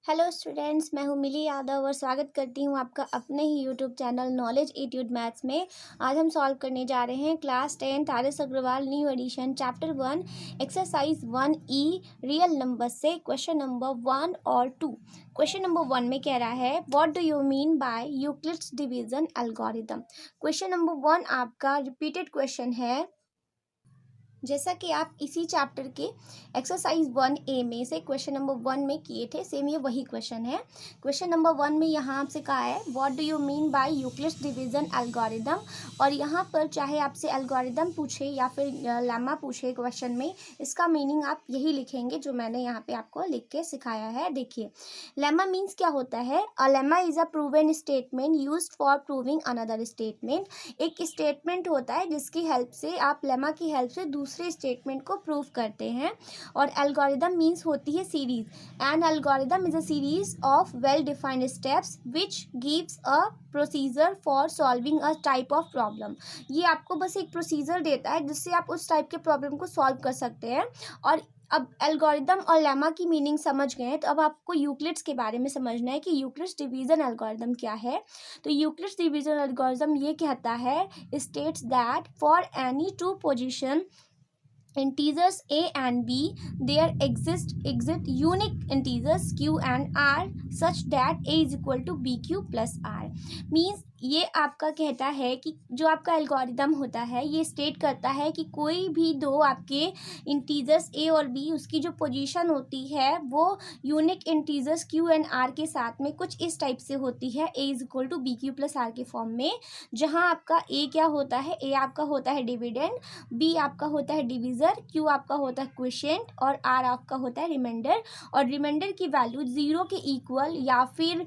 Hello students, मैं हूँ मिली यादव और स्वागत करती हूँ आपका अपने ही YouTube channel knowledge attitude maths में। आज हम सॉल्व करने जा रहे हैं क्लास 10 आर.एस. Agarwal new edition chapter 1 exercise 1E real number से क्वेश्चन नंबर 1 और 2। क्वेश्चन नंबर 1 में कह रहा है what do you mean by Euclid's division algorithm. Question number 1 आपका रिपीटेड क्वेश्चन है, जैसा कि आप इसी चैप्टर के एक्सरसाइज 1A में से क्वेश्चन नंबर 1 में किए थे, सेम ये वही क्वेश्चन है। क्वेश्चन नंबर 1 में यहाँ आपसे कहा है what do you mean by Euclid's division algorithm, और यहाँ पर चाहे आपसे एल्गोरिथम पूछे या फिर लेमा पूछे क्वेश्चन में, इसका मीनिंग आप यही लिखेंगे जो मैंने यहाँ पे आपको लिख के सिखाया है। देखिए, लेमा मीन्स क्या होता है। A lemma is a proven statement used for proving another statement. एक स्टेटमेंट होता है जिसकी हेल्प से आप लेमा की हेल्प से दूसरे स्टेटमेंट को प्रूव करते हैं। और एल्गोरिथम मीन्स होती है series. An algorithm is a series of well defined steps which gives a procedure for solving a type of problem. ये आपको बस एक प्रोसीजर देता है जिससे आप उस टाइप के प्रॉब्लम को सॉल्व कर सकते हैं। और अब एल्गोरिथम और लेमा की मीनिंग समझ गए हैं, तो अब आपको यूक्लिड्स के बारे में समझना है कि यूक्लिड्स डिवीजन एल्गोरिथम क्या है। तो यूक्लिड्स डिवीजन एल्गोरिथम ये कहता है, states that for any two position integers a and b there exist unique integers q and r such that a is equal to bq plus r। means ये आपका कहता है कि जो आपका एल्गोरिथम होता है ये स्टेट करता है कि कोई भी दो आपके इंटीजर्स a और b, उसकी जो पोजीशन होती है वो unique integers q and r के साथ में कुछ इस टाइप से होती है, a is equal to b q plus r के फॉर्म में, जहाँ आपका a क्या होता है, a आपका होता है डिविडेंड, b आपका होता है डिविजर, q आपका होता है क्वोशिएंट और r आपका होता है रिमाइंडर। और रिमाइंडर की वैल्यू 0 के इक्वल या फिर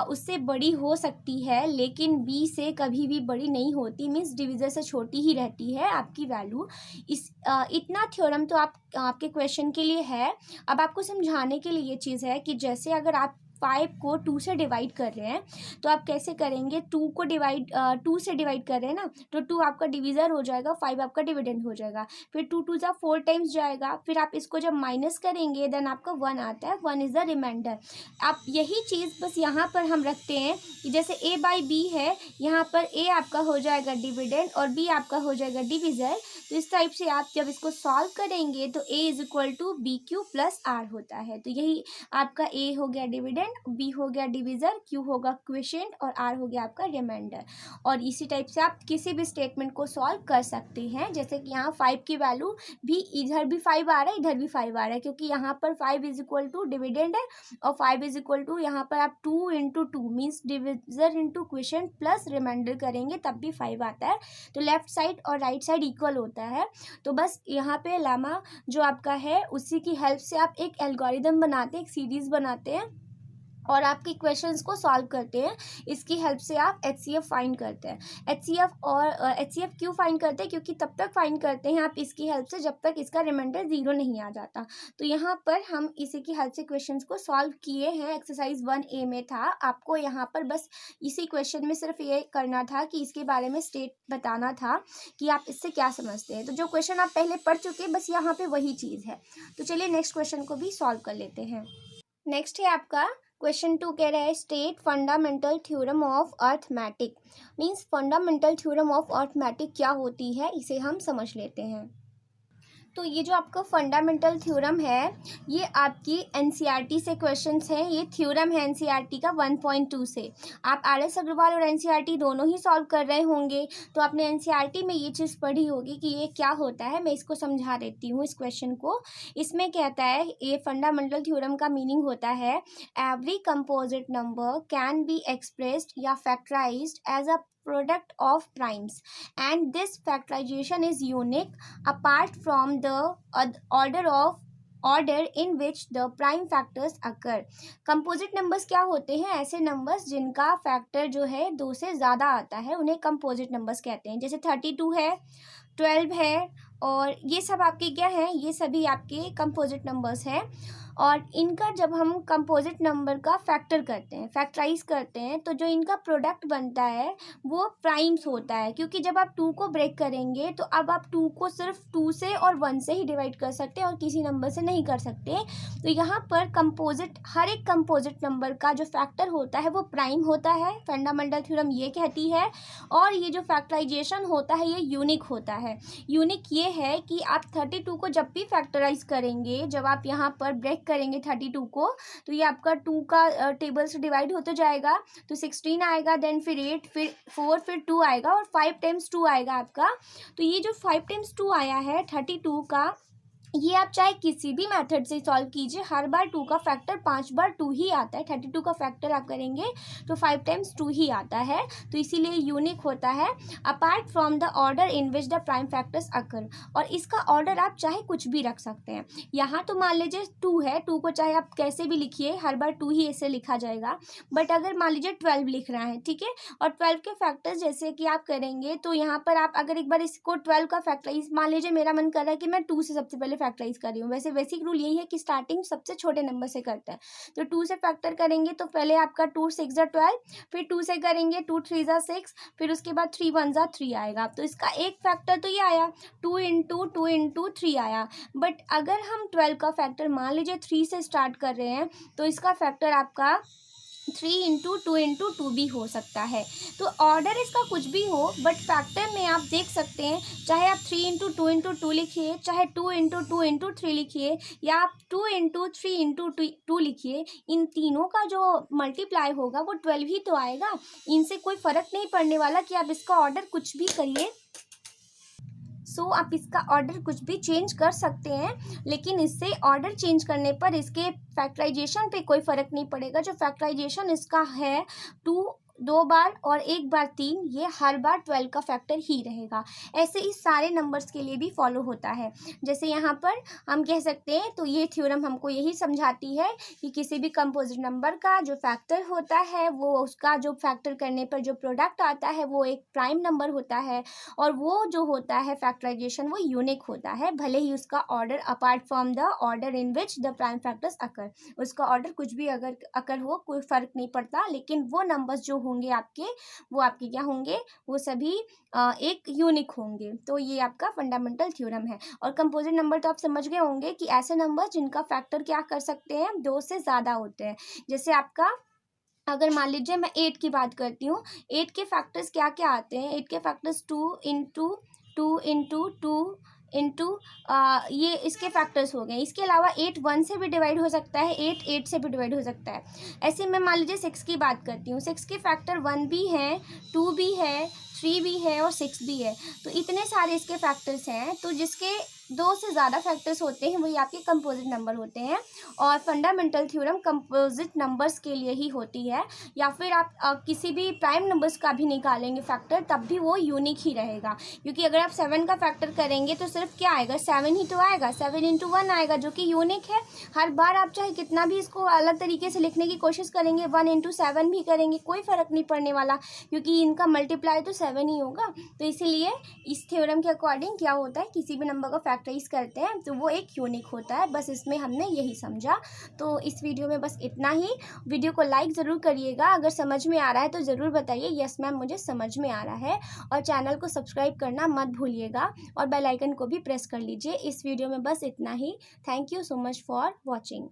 उससे बड़ी हो सकती है, लेकिन b से कभी भी बड़ी नहीं होती। मीन्स डिविजर से छोटी ही रहती है आपकी वैल्यू। इतना थ्योरम तो आपके क्वेश्चन के लिए है। अब आपको समझाने के लिए ये चीज़ है कि जैसे अगर आप 5 को 2 से डिवाइड कर रहे हैं तो आप कैसे करेंगे। 2 से डिवाइड कर रहे हैं ना, तो 2 आपका डिवीज़र हो जाएगा, 5 आपका डिविडेंड हो जाएगा। फिर 2 2 4 टाइम्स जाएगा, फिर आप इसको जब माइनस करेंगे देन आपका 1 आता है, 1 इज़ द रिमाइंडर। आप यही चीज़ बस यहाँ पर हम रखते हैं कि जैसे a बाई बी है, यहाँ पर a आपका हो जाएगा डिविडेंड और b आपका हो जाएगा डिविज़र। तो इस टाइप से आप जब इसको सॉल्व करेंगे तो a is equal to b q plus r होता है। तो यही आपका a हो गया डिविडेंड, b हो गया डिविज़र, q होगा क्वोशिएंट और r हो गया आपका रिमाइंडर। और इसी टाइप से आप किसी भी स्टेटमेंट को सॉल्व कर सकते हैं। जैसे कि यहाँ 5 की वैल्यू भी, इधर भी 5 आ रहा है, इधर भी 5 आ रहा है, क्योंकि यहाँ पर 5 इज इक्वल टू डिविडेंड है और 5 इज इक्वल टू यहाँ पर आप 2 into two means divisor into quotient plus remainder करेंगे तब भी 5 आता है। तो लेफ्ट साइड और राइट साइड इक्वल होता है। तो बस यहाँ पे लेमा जो आपका है उसी की हेल्प से आप एक एल्गोरिथम बनाते हैं, एक सीरीज बनाते हैं और आपके क्वेश्चंस को सॉल्व करते हैं। इसकी हेल्प से आप HCF फाइंड करते हैं। HCF क्यों फाइंड करते हैं, क्योंकि तब तक फाइंड करते हैं आप इसकी हेल्प से जब तक इसका रिमाइंडर 0 नहीं आ जाता। तो यहाँ पर हम इसी की हेल्प से क्वेश्चंस को सॉल्व किए हैं। एक्सरसाइज 1A में था, आपको यहाँ पर बस इसी क्वेश्चन में सिर्फ ये करना था कि इसके बारे में स्टेट बताना था कि आप इससे क्या समझते हैं। तो जो क्वेश्चन आप पहले पढ़ चुके बस यहाँ पर वही चीज़ है। तो चलिए नेक्स्ट क्वेश्चन को भी सॉल्व कर लेते हैं। नेक्स्ट है आपका क्वेश्चन 2, कह रहा है state fundamental theorem of arithmetic. Means fundamental theorem of arithmetic क्या होती है, इसे हम समझ लेते हैं। तो ये जो आपका फंडामेंटल थ्योरम है ये आपकी एनसीईआरटी से क्वेश्चंस हैं। ये थ्योरम है एनसीईआरटी का 1.2 से। आप आर.एस. अग्रवाल और एनसीईआरटी दोनों ही सॉल्व कर रहे होंगे, तो आपने एनसीईआरटी में ये चीज़ पढ़ी होगी कि ये क्या होता है। मैं इसको समझा देती हूँ इस क्वेश्चन को। इसमें कहता है, ये फंडामेंटल थ्योरम का मीनिंग होता है every composite number can be expressed या factorised as a product of primes, and this factorization is unique apart from the order in which the prime factors occur। Composite numbers क्या होते हैं, ऐसे numbers जिनका factor जो है 2 से ज़्यादा आता है उन्हें कंपोजिट नंबर्स कहते हैं। जैसे 32 है, 12 है और ये सब आपके क्या हैं, ये सभी आपके कंपोजिट नंबर्स हैं। और इनका जब हम कंपोजिट नंबर का फैक्टर करते हैं, फैक्टराइज करते हैं, तो जो इनका प्रोडक्ट बनता है वो प्राइम्स होता है, क्योंकि जब आप 2 को ब्रेक करेंगे तो अब आप 2 को सिर्फ 2 से और 1 से ही डिवाइड कर सकते हैं और किसी नंबर से नहीं कर सकते। तो यहाँ पर कंपोजिट, हर एक कंपोजिट नंबर का जो फैक्टर होता है वो प्राइम होता है, फंडामेंटल थ्योरम ये कहती है। और ये जो फैक्टराइजेशन होता है ये यूनिक होता है। यूनिक ये है कि आप 32 को जब भी फैक्टराइज करेंगे, जब आप यहाँ पर ब्रेक करेंगे 32 को, तो ये आपका 2 का टेबल से डिवाइड होते जाएगा, तो 16 आएगा, देन फिर 8, फिर 4, फिर 2 आएगा और 5 टाइम्स 2 आएगा आपका। तो ये जो 5 टाइम्स 2 आया है 32 का, ये आप चाहे किसी भी मेथड से सॉल्व कीजिए, हर बार 2 का फैक्टर 5 बार 2 ही आता है। 32 का फैक्टर आप करेंगे तो 5 टाइम्स 2 ही आता है, तो इसीलिए यूनिक होता है। Apart from the order in which the prime factors occur, और इसका ऑर्डर आप चाहे कुछ भी रख सकते हैं। यहाँ तो मान लीजिए 2 है, 2 को चाहे आप कैसे भी लिखिए, हर बार 2 ही ऐसे लिखा जाएगा। बट अगर मान लीजिए 12 लिख रहा है, ठीक है, और 12 के फैक्टर्स जैसे कि आप करेंगे, तो यहाँ पर आप अगर एक बार इसको 12 का फैक्टराइज, मान लीजिए मेरा मन कर रहा है कि मैं 2 से सबसे पहले फैक्टराइज कर रही हूँ, वैसे बेसिक रूल यही है कि स्टार्टिंग सबसे छोटे नंबर से करते हैं। तो 2 से फैक्टर करेंगे तो पहले आपका 2 6 जा 12, फिर 2 से करेंगे 2 3 जा 6, फिर उसके बाद 3 1 जा 3 आएगा। तो इसका एक फैक्टर तो ये आया, 2 इंटू 3 आया। बट अगर हम 12 का फैक्टर मान लीजिए 3 से स्टार्ट कर रहे हैं, तो इसका फैक्टर आपका 3 इंटू 2 भी हो सकता है। तो ऑर्डर इसका कुछ भी हो, बट फैक्टर में आप देख सकते हैं, चाहे आप 3 इंटू 2 लिखिए, चाहे 2 इंटू 3 लिखिए, या आप 2 इंटू 2 लिखिए, इन तीनों का जो मल्टीप्लाई होगा वो 12 ही तो आएगा। इनसे कोई फ़र्क नहीं पड़ने वाला कि आप इसका ऑर्डर कुछ भी करिए। आप इसका ऑर्डर कुछ भी चेंज कर सकते हैं, लेकिन इससे ऑर्डर चेंज करने पर इसके फैक्टराइजेशन पे कोई फ़र्क नहीं पड़ेगा। जो फैक्टराइजेशन इसका है 2 2 बार और 1 बार 3, ये हर बार 12 का फैक्टर ही रहेगा। ऐसे ही सारे नंबर्स के लिए भी फॉलो होता है। जैसे यहाँ पर हम कह सकते हैं, तो ये थ्योरम हमको यही समझाती है कि किसी भी कंपोजिट नंबर का जो फैक्टर होता है, वो उसका जो फैक्टर करने पर जो प्रोडक्ट आता है वो एक प्राइम नंबर होता है, और वो जो होता है फैक्टराइजेशन वो यूनिक होता है, भले ही उसका order apart from the order in which the prime factors occur, उसका ऑर्डर कुछ भी अगर अकर हो कोई फ़र्क नहीं पड़ता, लेकिन वो नंबर्स जो होंगे आपके, वो आपके क्या होंगे, वो सभी एक यूनिक होंगे। तो ये आपका फंडामेंटल थ्योरम है। और कंपोजिट नंबर तो आप समझ गए होंगे कि ऐसे नंबर जिनका फैक्टर क्या कर सकते हैं, 2 से ज़्यादा होते हैं। जैसे आपका अगर मान लीजिए मैं 8 की बात करती हूँ, 8 के फैक्टर्स क्या क्या आते हैं, 8 के फैक्टर्स 2 इंटू 2 इंटू ये इसके फैक्टर्स हो गए। इसके अलावा 8 1 से भी डिवाइड हो सकता है, 8 8 से भी डिवाइड हो सकता है। ऐसे मैं मान लीजिए 6 की बात करती हूँ, 6 के फैक्टर 1 भी है, 2 भी है, 3 भी है और 6 भी है। तो इतने सारे इसके फैक्टर्स हैं, तो जिसके 2 से ज़्यादा फैक्टर्स होते हैं वही आपके कंपोजिट नंबर होते हैं। और फंडामेंटल थ्योरम कंपोजिट नंबर्स के लिए ही होती है, या फिर आप किसी भी प्राइम नंबर्स का भी निकालेंगे फैक्टर, तब भी वो यूनिक ही रहेगा। क्योंकि अगर आप 7 का फैक्टर करेंगे तो सिर्फ क्या आएगा, 7 ही तो आएगा, 7 इंटू 1 आएगा, जो कि यूनिक है। हर बार आप चाहे कितना भी इसको अलग तरीके से लिखने की कोशिश करेंगे, 1 इंटू 7 भी करेंगे, कोई फ़र्क नहीं पड़ने वाला, क्योंकि इनका मल्टीप्लाई तो 7 ही होगा। तो इसीलिए इस थ्योरम के अकॉर्डिंग क्या होता है, किसी भी नंबर का फैक्टराइज करते हैं तो वो एक यूनिक होता है। बस इसमें हमने यही समझा। तो इस वीडियो में बस इतना ही। वीडियो को लाइक ज़रूर करिएगा, अगर समझ में आ रहा है तो ज़रूर बताइए यस मैम मुझे समझ में आ रहा है, और चैनल को सब्सक्राइब करना मत भूलिएगा, और बेल आइकन को भी प्रेस कर लीजिए। इस वीडियो में बस इतना ही। Thank you so much for watching.